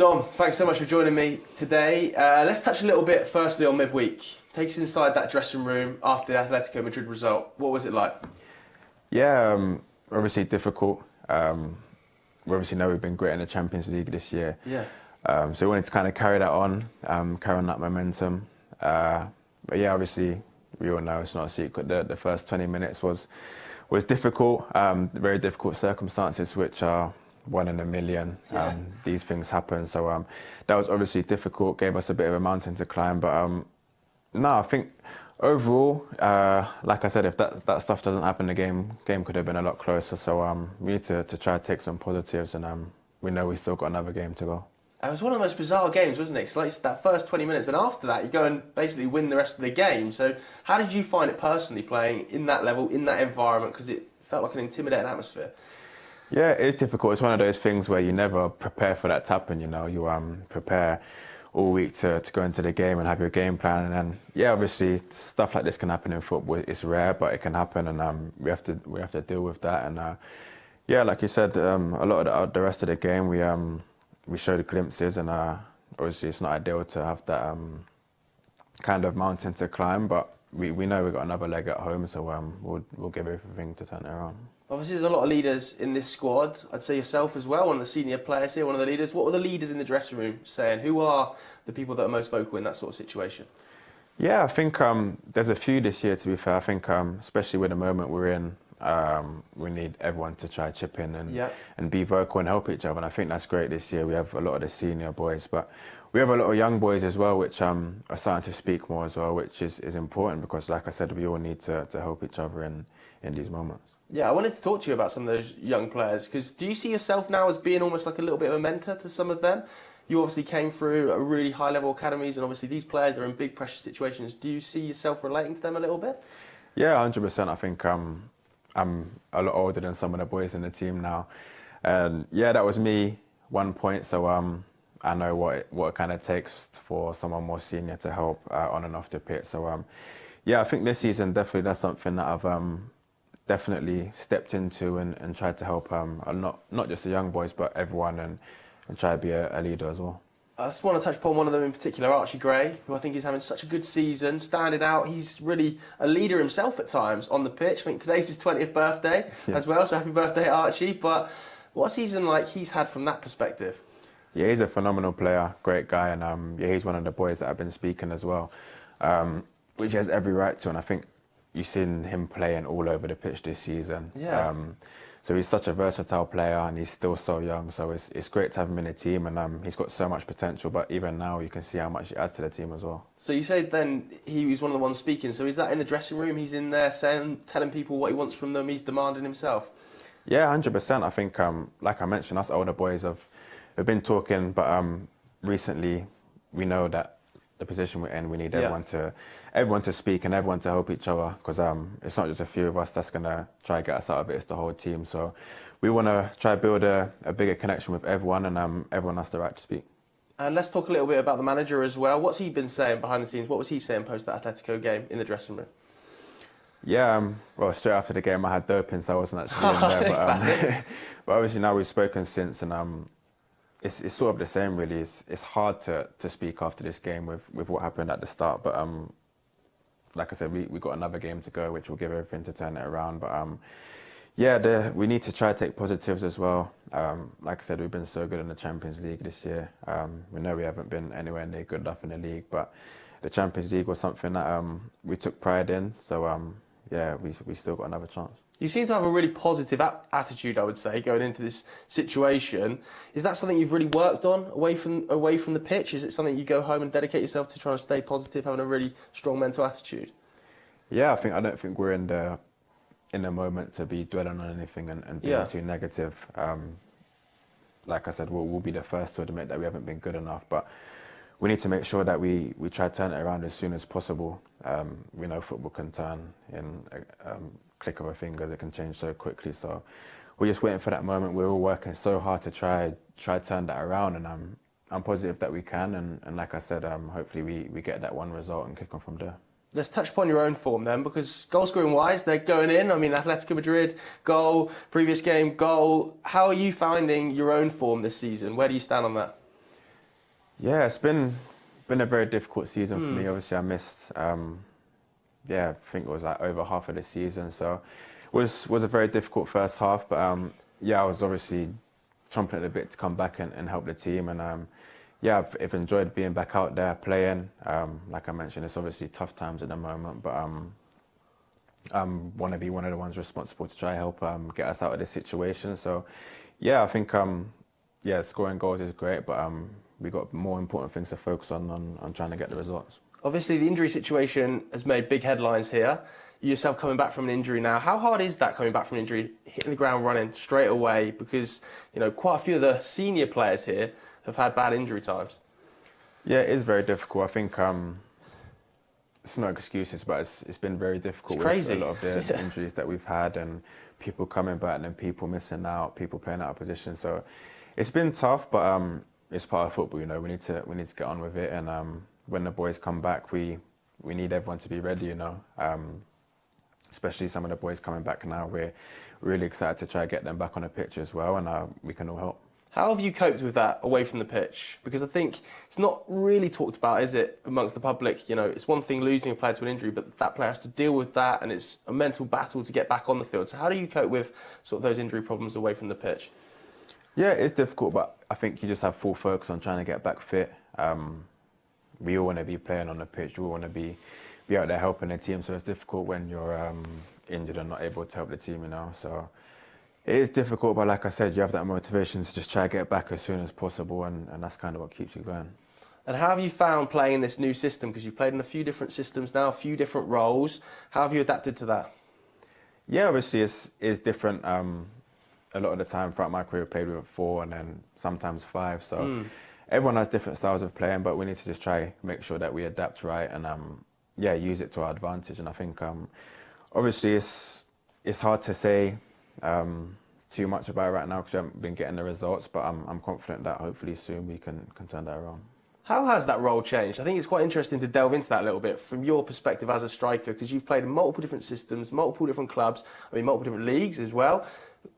Dom, thanks so much for joining me today. Let's touch a little bit firstly on midweek. Take us inside that dressing room after the Atletico Madrid result. What was it like? Yeah, obviously difficult. We obviously know we've been great in the Champions League this year. Yeah. So we wanted to kind of carry that on, carry on that momentum. But yeah, obviously we all know it's not a secret. The first 20 minutes was difficult. Very difficult circumstances, which are one in a million. Yeah. These things happen. So that was obviously difficult. Gave us a bit of a mountain to climb. But no, I think overall, like I said, if that stuff doesn't happen, the game could have been a lot closer. So we need to try to take some positives, and we know we still got another game to go. It was one of the most bizarre games, wasn't it? Because like you said, that first 20 minutes, and after that, you go and basically win the rest of the game. So how did you find it personally playing in that level, in that environment? Because it felt like an intimidating atmosphere. Yeah, it's difficult. It's one of those things where you never prepare for that to happen. You know, you prepare all week to go into the game and have your game plan, and then yeah, obviously stuff like this can happen in football. It's rare, but it can happen, and we have to deal with that. And yeah, like you said, a lot of the rest of the game we showed glimpses, and obviously it's not ideal to have that kind of mountain to climb, but we know we've got another leg at home, so we'll give everything to turn it around. Obviously, there's a lot of leaders in this squad. I'd say yourself as well, one of the senior players here, one of the leaders. What were the leaders in the dressing room saying? Who are the people that are most vocal in that sort of situation? Yeah, I think there's a few this year, to be fair. I think especially with the moment we're in, we need everyone to try chip in and be vocal and help each other. And I think that's great this year. We have a lot of the senior boys, but we have a lot of young boys as well, which are starting to speak more as well, which is important because, like I said, we all need to help each other in these moments. Yeah, I wanted to talk to you about some of those young players, because do you see yourself now as being almost like a little bit of a mentor to some of them? You obviously came through a really high-level academies, and obviously these players are in big pressure situations. Do you see yourself relating to them a little bit? Yeah, 100%. I think I'm a lot older than some of the boys in the team now. And yeah, that was me one point, so I know what it kind of takes for someone more senior to help on and off the pitch. So yeah, I think this season definitely that's something that I've definitely stepped into and tried to help not just the young boys but everyone and try to be a leader as well. I just want to touch upon one of them in particular, Archie Gray, who I think is having such a good season, standing out. He's really a leader himself at times on the pitch. I think today's his 20th birthday as well, so happy birthday, Archie. But what season like he's had from that perspective? Yeah, he's a phenomenal player, great guy, and yeah, he's one of the boys that I've been speaking as well, which he has every right to, and I think you've seen him playing all over the pitch this season. Yeah. So he's such a versatile player and he's still so young. So it's great to have him in the team, and he's got so much potential. But even now, you can see how much he adds to the team as well. So you said then he was one of the ones speaking. So is that in the dressing room? He's in there telling people what he wants from them. He's demanding himself. Yeah, 100%. I think, like I mentioned, us older boys have been talking, but recently we know that the position we're in, we need everyone to speak and everyone to help each other, because it's not just a few of us that's going to try to get us out of it, it's the whole team. So we want to try to build a bigger connection with everyone, and everyone has the right to speak. And let's talk a little bit about the manager as well. What's he been saying behind the scenes? What was he saying post that Atletico game in the dressing room? Yeah, well, straight after the game I had doping, so I wasn't actually in there. But obviously now we've spoken since, and it's sort of the same really. It's hard to speak after this game with what happened at the start, but like I said, we got another game to go, which will give everything to turn it around. But yeah, we need to try to take positives as well. Like I said, we've been so good in the Champions League this year. We know we haven't been anywhere near good enough in the league, but the Champions League was something that we took pride in. So yeah, we still got another chance. You seem to have a really positive attitude, I would say, going into this situation. Is that something you've really worked on away from the pitch? Is it something you go home and dedicate yourself to trying to stay positive, having a really strong mental attitude? Yeah, I don't think we're in the moment to be dwelling on anything and being too negative. Like I said, we'll be the first to admit that we haven't been good enough, but we need to make sure that we try to turn it around as soon as possible. We know football can turn in a click of a finger, it can change so quickly. So we're just waiting for that moment. We're all working so hard to try to turn that around, and I'm positive that we can. And like I said, hopefully we get that one result and kick on from there. Let's touch upon your own form then, because goal scoring wise, they're going in. I mean, Atletico Madrid, goal, previous game, goal. How are you finding your own form this season? Where do you stand on that? Yeah, it's been a very difficult season for me. Obviously, I missed, I think it was like over half of the season. So it was a very difficult first half. But I was obviously chomping at the bit to come back and help the team. And I've enjoyed being back out there playing. Like I mentioned, it's obviously tough times at the moment, but I want to be one of the ones responsible to try help get us out of this situation. So I think scoring goals is great, but we've got more important things to focus on trying to get the results. Obviously, the injury situation has made big headlines here. You yourself coming back from an injury now. How hard is that coming back from an injury, hitting the ground running straight away? Because, quite a few of the senior players here have had bad injury times. Yeah, it is very difficult. I think it's no excuses, but it's been very difficult with a lot of the injuries that we've had, and people coming back and then people missing out, people playing out of position. So it's been tough, but it's part of football. We need to get on with it. And when the boys come back, we need everyone to be ready. Especially some of the boys coming back now. We're really excited to try to get them back on the pitch as well, and we can all help. How have you coped with that away from the pitch? Because I think it's not really talked about, is it, amongst the public? It's one thing losing a player to an injury, but that player has to deal with that, and it's a mental battle to get back on the field. So how do you cope with sort of those injury problems away from the pitch? Yeah, it's difficult, but I think you just have full focus on trying to get back fit. We all want to be playing on the pitch. We all want to be out there helping the team. So it's difficult when you're injured and not able to help the team, So it is difficult, but like I said, you have that motivation to just try to get back as soon as possible, and that's kind of what keeps you going. And how have you found playing in this new system? Because you've played in a few different systems now, a few different roles. How have you adapted to that? Yeah, obviously it's different. A lot of the time throughout my career, I played with 4 and then sometimes 5. So everyone has different styles of playing, but we need to just try make sure that we adapt right and use it to our advantage. And I think obviously it's hard to say too much about it right now because we haven't been getting the results, but I'm confident that hopefully soon we can turn that around. How has that role changed? I think it's quite interesting to delve into that a little bit from your perspective as a striker, because you've played in multiple different systems, multiple different clubs, multiple different leagues as well.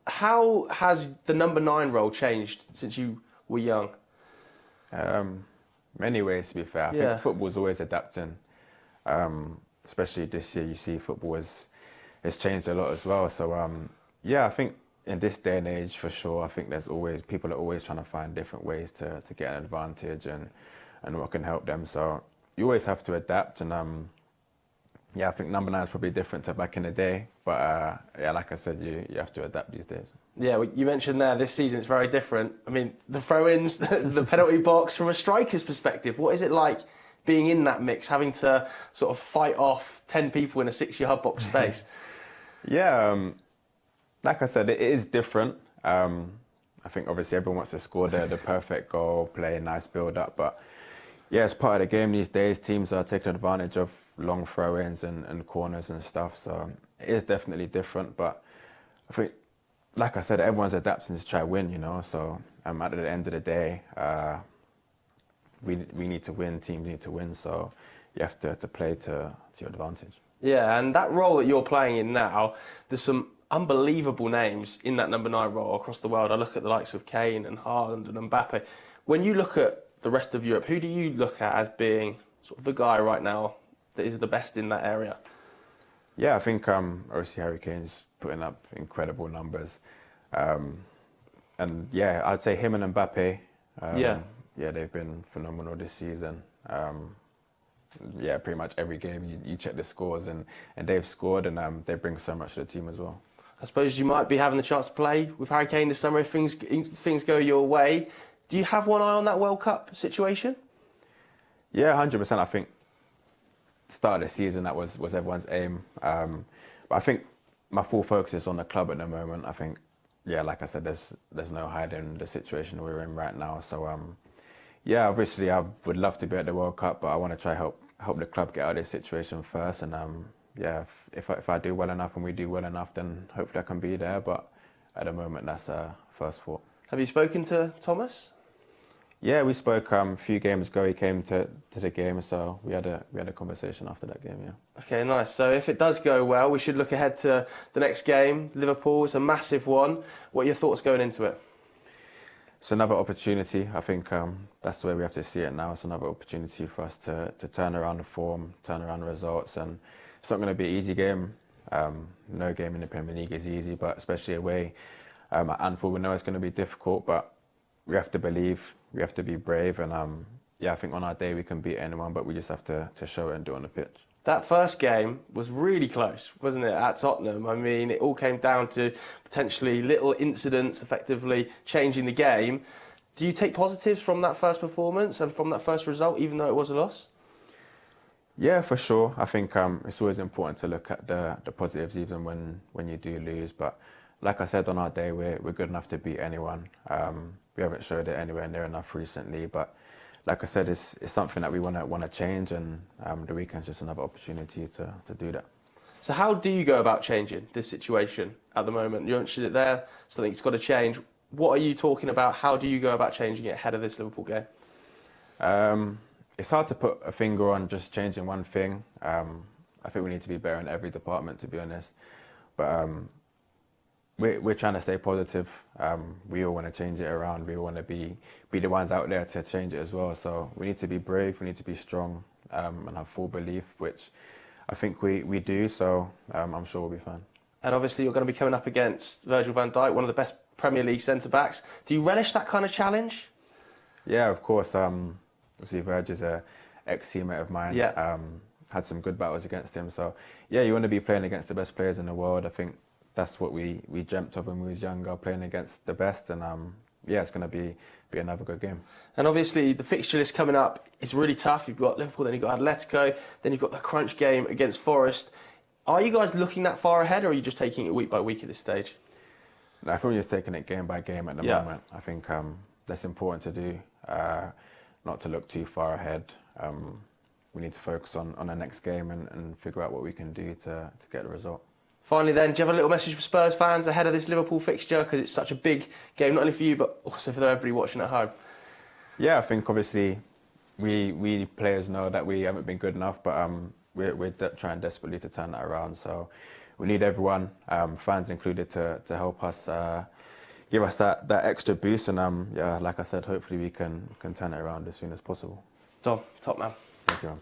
How has the number 9 role changed since you were young? Many ways, to be fair. I think football's always adapting. Especially this year, you see football has changed a lot as well. So I think in this day and age, for sure, I think people are always trying to find different ways to get an advantage and what can help them. So you always have to adapt. And I think number 9 is probably different to back in the day. But like I said, you have to adapt these days. Yeah, well, you mentioned there this season it's very different. The throw-ins, the penalty box, from a striker's perspective, what is it like being in that mix, having to sort of fight off 10 people in a 6-yard box space? Like I said, it is different. I think obviously everyone wants to score the perfect goal, play a nice build-up, but it's part of the game these days. Teams are taking advantage of long throw-ins and corners and stuff, so it is definitely different. But I think, like I said, everyone's adapting to try to win, so at the end of the day, we need to win, teams need to win, so you have to play to your advantage. Yeah, and that role that you're playing in now, there's some unbelievable names in that number 9 role across the world. I look at the likes of Kane and Haaland and Mbappe. When you look at the rest of Europe, who do you look at as being sort of the guy right now that is the best in that area? Yeah, I think obviously Harry Kane's putting up incredible numbers. And I'd say him and Mbappe. They've been phenomenal this season. Pretty much every game you check the scores and they've scored and they bring so much to the team as well. I suppose you might be having the chance to play with Harry Kane this summer if things go your way. Do you have one eye on that World Cup situation? Yeah, 100%. I think start of the season that was everyone's aim. But I think my full focus is on the club at the moment. I think, like I said, there's no hiding the situation we're in right now. So obviously I would love to be at the World Cup, but I want to try help the club get out of this situation first. And if I do well enough and we do well enough, then hopefully I can be there. But at the moment, that's first thought. Have you spoken to Thomas? Yeah, we spoke a few games ago. He came to the game, so we had a conversation after that game. Yeah. Okay, nice. So if it does go well, we should look ahead to the next game, Liverpool. It's a massive one. What are your thoughts going into it? it's another opportunity. I think that's the way we have to see it now. It's another opportunity for us to turn around the form, turn around the results, and it's not going to be an easy game. No game in the Premier League is easy, but especially away at Anfield, we know it's going to be difficult, but we have to believe, we have to be brave, and yeah, I think on our day we can beat anyone, but we just have to show it and do it on the pitch. That first game was really close, wasn't it, at Tottenham? I mean, it all came down to potentially little incidents effectively changing the game. Do you take positives from that first performance and from that first result, even though it was a loss? Yeah, for sure. I think it's always important to look at the positives even when you do lose. But like I said, on our day, we're good enough to beat anyone. We haven't showed it anywhere near enough recently, but like I said, it's something that we want to change, and the weekend's just another opportunity to do that. So how do you go about changing this situation at the moment? You mentioned it there, something's got to change. What are you talking about? How do you go about changing it ahead of this Liverpool game? It's hard to put a finger on just changing one thing. I think we need to be better in every department, to be honest. But we're trying to stay positive. We all want to change it around. We all want to be the ones out there to change it as well. So we need to be brave. We need to be strong and have full belief, which I think we do. So I'm sure we'll be fine. And obviously you're going to be coming up against Virgil van Dijk, one of the best Premier League centre-backs. Do you relish that kind of challenge? Yeah, of course. Obviously, Virgil's an ex-teammate of mine. Yeah. Had some good battles against him. So yeah, you want to be playing against the best players in the world. I think that's what we dreamt of when we was younger, playing against the best, and yeah, it's going to be another good game. And obviously the fixture list coming up is really tough. You've got Liverpool, then you've got Atletico, then you've got the crunch game against Forest. Are you guys looking that far ahead, or are you just taking it week by week at this stage? No, I think we're just taking it game by game at the moment. I think that's important to do, not to look too far ahead. We need to focus on the next game and figure out what we can do to get the result. Finally then, do you have a little message for Spurs fans ahead of this Liverpool fixture? Because it's such a big game, not only for you, but also for everybody watching at home. Yeah, I think obviously we players know that we haven't been good enough, but we're trying desperately to turn that around. So we need everyone, fans included, to help us, give us that extra boost. And yeah, like I said, hopefully we can turn it around as soon as possible. Dom, top man. Thank you, man.